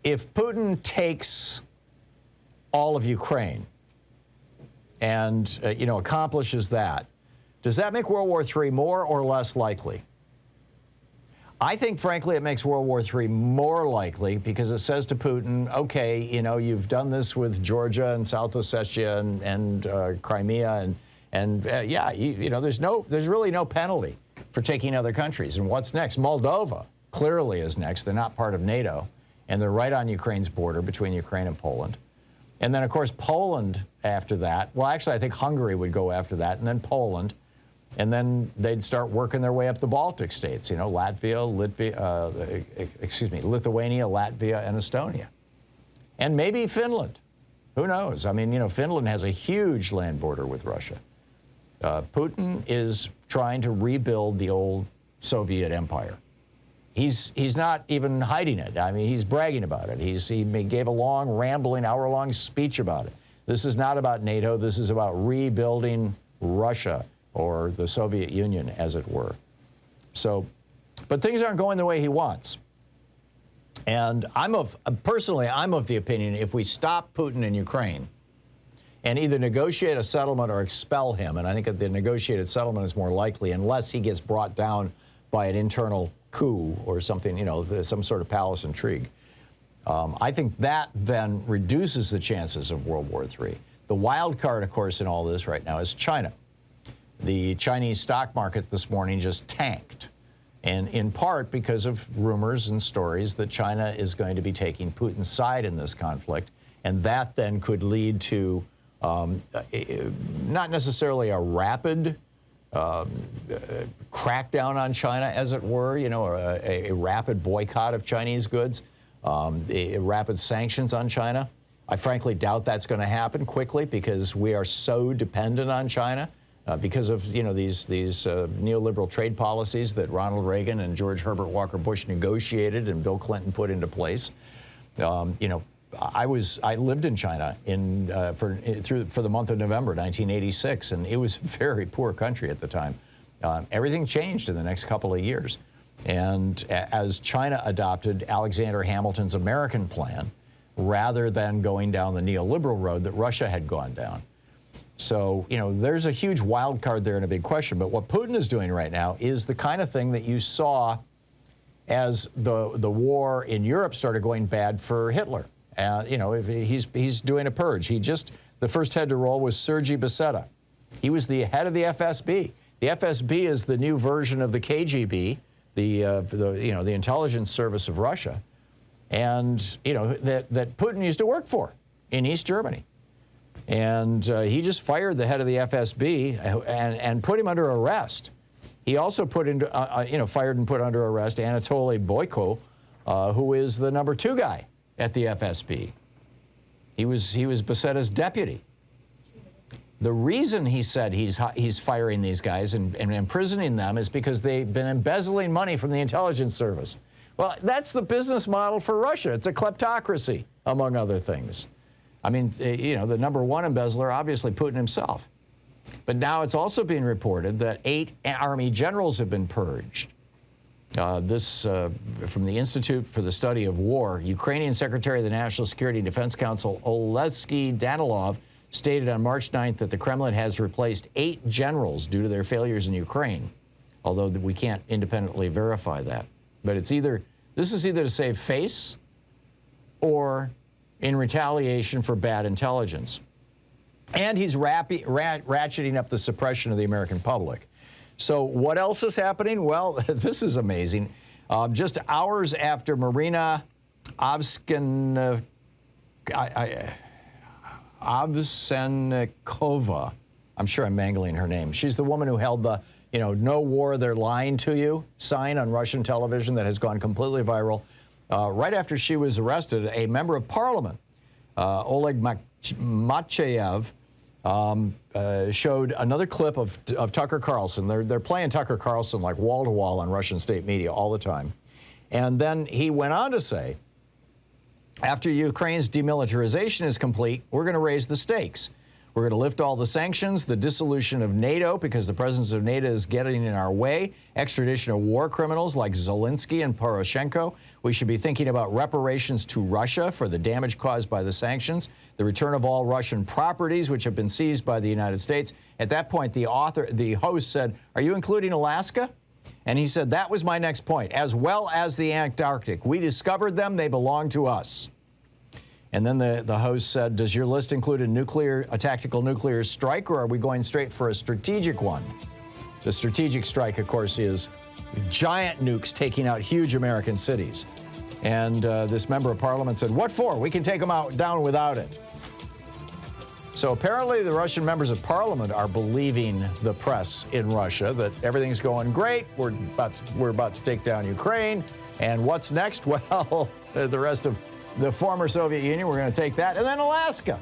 if Putin takes all of Ukraine and, accomplishes that, does that make World War III more or less likely? I think, frankly, it makes World War III more likely because it says to Putin, okay, you've done this with Georgia and South Ossetia and Crimea, there's really no penalty for taking other countries. And what's next? Moldova clearly is next. They're not part of NATO, and they're right on Ukraine's border between Ukraine and Poland. And then, of course, Poland after that. Well, actually, I think Hungary would go after that, and then Poland. And then they'd start working their way up the Baltic states, Lithuania, Latvia, and Estonia. And maybe Finland. Who knows? I mean, Finland has a huge land border with Russia. Putin is trying to rebuild the old Soviet empire. He's not even hiding it. I mean, he's bragging about it. He gave a long, rambling, hour-long speech about it. This is not about NATO. This is about rebuilding Russia, or the Soviet Union, as it were. So, but things aren't going the way he wants. And personally, I'm of the opinion if we stop Putin in Ukraine and either negotiate a settlement or expel him, and I think that the negotiated settlement is more likely unless he gets brought down by an internal coup or something, some sort of palace intrigue. I think that then reduces the chances of World War III. The wild card, of course, in all this right now is China. The Chinese stock market this morning just tanked, and in part because of rumors and stories that China is going to be taking Putin's side in this conflict, and that then could lead to not necessarily a rapid crackdown on China, as it were, a rapid boycott of Chinese goods, rapid sanctions on China. I frankly doubt that's going to happen quickly because we are so dependent on China. Because of these neoliberal trade policies that Ronald Reagan and George Herbert Walker Bush negotiated and Bill Clinton put into place. I lived in China for the month of November 1986, and it was a very poor country at the time. Everything changed in the next couple of years, and as China adopted Alexander Hamilton's American plan rather than going down the neoliberal road that Russia had gone down. So, there's a huge wild card there and a big question. But what Putin is doing right now is the kind of thing that you saw as the war in Europe started going bad for Hitler. He's doing a purge. The first head to roll was Sergei Beseda. He was the head of the FSB. The FSB is the new version of the KGB, the intelligence service of Russia, and that Putin used to work for in East Germany. And he just fired the head of the FSB and put him under arrest. He also fired and put under arrest Anatoly Boyko, who is the number 2 guy at the FSB. He was Beseda's deputy. The reason he said he's firing these guys and imprisoning them is because they've been embezzling money from the intelligence service. Well, that's the business model for Russia. It's a kleptocracy, among other things. I mean, the number 1 embezzler, obviously Putin himself. But now it's also being reported that 8 army generals have been purged. This from the Institute for the Study of War. Ukrainian Secretary of the National Security and Defense Council, Oleksiy Danilov, stated on March 9th that the Kremlin has replaced 8 generals due to their failures in Ukraine, although we can't independently verify that. But this is either to save face or in retaliation for bad intelligence. And he's ratcheting up the suppression of the American public. So what else is happening? Well, this is amazing. Just hours after Marina Avsenikova, I'm sure I'm mangling her name. She's the woman who held the, no war, they're lying to you sign on Russian television that has gone completely viral. Right after she was arrested, a member of parliament, Oleg Matveyev, showed another clip of Tucker Carlson. They're playing Tucker Carlson like wall to wall on Russian state media all the time. And then he went on to say, after Ukraine's demilitarization is complete, we're going to raise the stakes. We're going to lift all the sanctions, the dissolution of NATO because the presence of NATO is getting in our way, extradition of war criminals like Zelensky and Poroshenko. We should be thinking about reparations to Russia for the damage caused by the sanctions, the return of all Russian properties which have been seized by the United States. At that point, the host said, "Are you including Alaska?" And he said, "That was my next point, as well as the Antarctic. We discovered them. They belong to us." And then the host said, "Does your list include a tactical nuclear strike, or are we going straight for a strategic one?" The strategic strike, of course, is giant nukes taking out huge American cities. And this member of parliament said, "What for? We can take them down without it." So apparently the Russian members of parliament are believing the press in Russia that everything's going great. We're about to take down Ukraine. And what's next? Well, the rest of the former Soviet Union, we're going to take that. And then Alaska.